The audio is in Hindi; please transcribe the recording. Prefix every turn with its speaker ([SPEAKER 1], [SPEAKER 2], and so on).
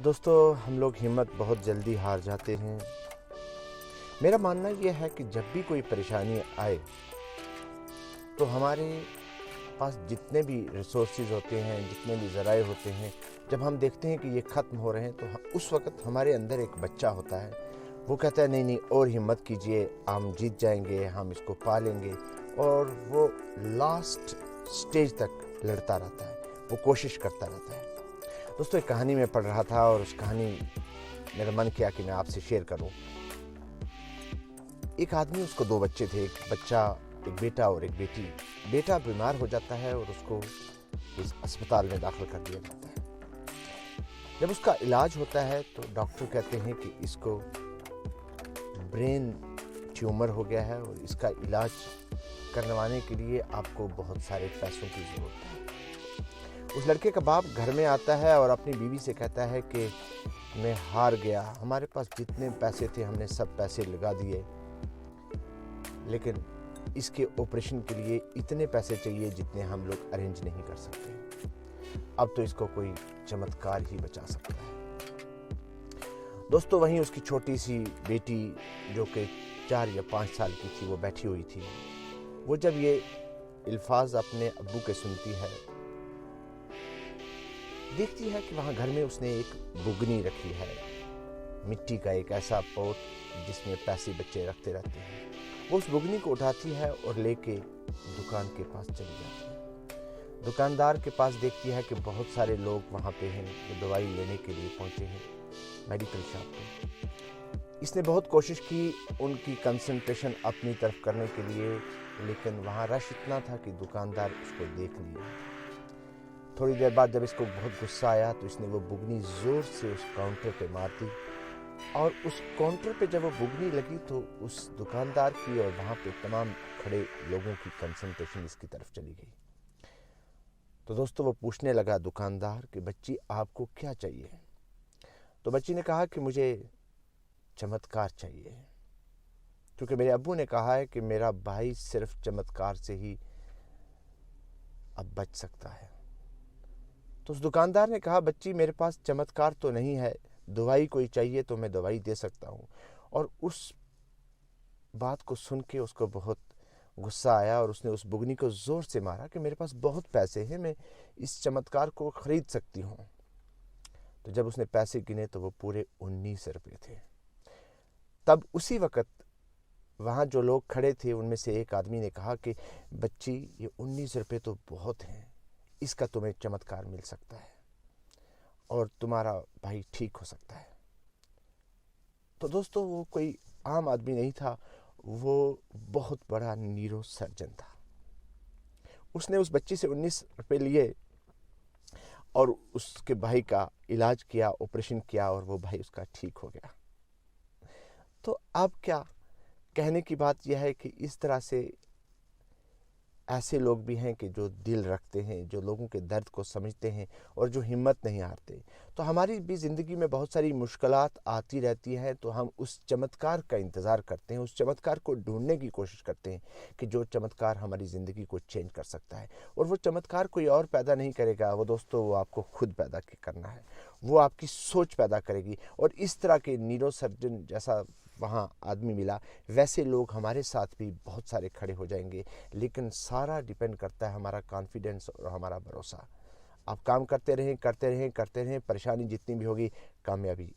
[SPEAKER 1] दोस्तों, हम लोग हिम्मत बहुत जल्दी हार जाते हैं। मेरा मानना यह है कि जब भी कोई परेशानी आए तो हमारे पास जितने भी रिसोर्सेज होते हैं, जितने भी ज़राए होते हैं, जब हम देखते हैं कि ये ख़त्म हो रहे हैं तो उस वक़्त हमारे अंदर एक बच्चा होता है। वो कहता है नहीं नहीं और हिम्मत कीजिए, हम जीत जाएंगे, हम इसको पा लेंगे। और वो लास्ट स्टेज तक लड़ता रहता है, वो कोशिश करता रहता है। दोस्तों, एक कहानी में पढ़ रहा था और उस कहानी मेरा मन किया कि मैं आपसे शेयर करूं। एक आदमी, उसको दो बच्चे थे, एक बच्चा, एक बेटा और एक बेटी। बेटा बीमार हो जाता है और उसको इस अस्पताल में दाखिल कर दिया जाता है। जब उसका इलाज होता है तो डॉक्टर कहते हैं कि इसको ब्रेन ट्यूमर हो गया है और इसका इलाज करवाने के लिए आपको बहुत सारे पैसों की ज़रूरत है। उस लड़के का बाप घर में आता है और अपनी बीवी से कहता है कि मैं हार गया, हमारे पास जितने पैसे थे हमने सब पैसे लगा दिए, लेकिन इसके ऑपरेशन के लिए इतने पैसे चाहिए जितने हम लोग अरेंज नहीं कर सकते। अब तो इसको कोई चमत्कार ही बचा सकता है। दोस्तों, वहीं उसकी छोटी सी बेटी जो कि 4 या 5 साल की थी, वो बैठी हुई थी। वो जब ये अल्फाज अपने अब्बू के सुनती है, देखती है कि वहाँ घर में उसने एक बुगनी रखी है, मिट्टी का एक ऐसा पॉट जिसमें पैसे बच्चे रखते रहते हैं। वो उस बुगनी को उठाती है और लेके दुकान के पास चली जाती है। दुकानदार के पास देखती है कि बहुत सारे लोग वहाँ पे हैं जो दवाई लेने के लिए पहुँचे हैं मेडिकल शॉप पे। इसने बहुत कोशिश की उनकी कंसंट्रेशन अपनी तरफ करने के लिए, लेकिन वहाँ रश इतना था कि दुकानदार उसको देख लिया। थोड़ी देर बाद जब इसको बहुत गुस्सा आया तो इसने वो बुगनी ज़ोर से उस काउंटर पे मार दी और उस काउंटर पे जब वो बुगनी लगी तो उस दुकानदार की और वहाँ पे तमाम खड़े लोगों की कंसंट्रेशन इसकी तरफ चली गई। तो दोस्तों, वो पूछने लगा दुकानदार कि बच्ची आपको क्या चाहिए? तो बच्ची ने कहा कि मुझे चमत्कार चाहिए, क्योंकि मेरे अब्बू ने कहा है कि मेरा भाई सिर्फ चमत्कार से ही अब बच सकता है। तो उस दुकानदार ने कहा, बच्ची मेरे पास चमत्कार तो नहीं है, दवाई कोई चाहिए तो मैं दवाई दे सकता हूँ। और उस बात को सुन के उसको बहुत गुस्सा आया और उसने उस बुगनी को ज़ोर से मारा कि मेरे पास बहुत पैसे हैं, मैं इस चमत्कार को ख़रीद सकती हूँ। तो जब उसने पैसे गिने तो वो पूरे 19 रुपये थे। तब उसी वक़्त वहाँ जो लोग खड़े थे उनमें से एक आदमी ने कहा कि बच्ची, ये 19 रुपये तो बहुत हैं, इसका तुम्हें चमत्कार मिल सकता है और तुम्हारा भाई ठीक हो सकता है। तो दोस्तों, वो कोई आम आदमी नहीं था, वो बहुत बड़ा नीरो सर्जन था। उसने उस बच्ची से 19 रुपये लिए और उसके भाई का इलाज किया, ऑपरेशन किया और वो भाई उसका ठीक हो गया। तो अब क्या कहने की बात यह है कि इस तरह से ऐसे लोग भी हैं कि जो दिल रखते हैं, जो लोगों के दर्द को समझते हैं और जो हिम्मत नहीं हारते। तो हमारी भी ज़िंदगी में बहुत सारी मुश्किलात आती रहती हैं, तो हम उस चमत्कार का इंतज़ार करते हैं, उस चमत्कार को ढूंढने की कोशिश करते हैं कि जो चमत्कार हमारी ज़िंदगी को चेंज कर सकता है। और वो चमत्कार कोई और पैदा नहीं करेगा, वो दोस्तों वो आपको खुद पैदा करना है, वो आपकी सोच पैदा करेगी। और इस तरह के नीरो सर्जन जैसा वहाँ आदमी मिला, वैसे लोग हमारे साथ भी बहुत सारे खड़े हो जाएंगे। लेकिन सारा डिपेंड करता है हमारा कॉन्फिडेंस और हमारा भरोसा। आप काम करते रहें, करते रहें, करते रहें, परेशानी जितनी भी होगी, कामयाबी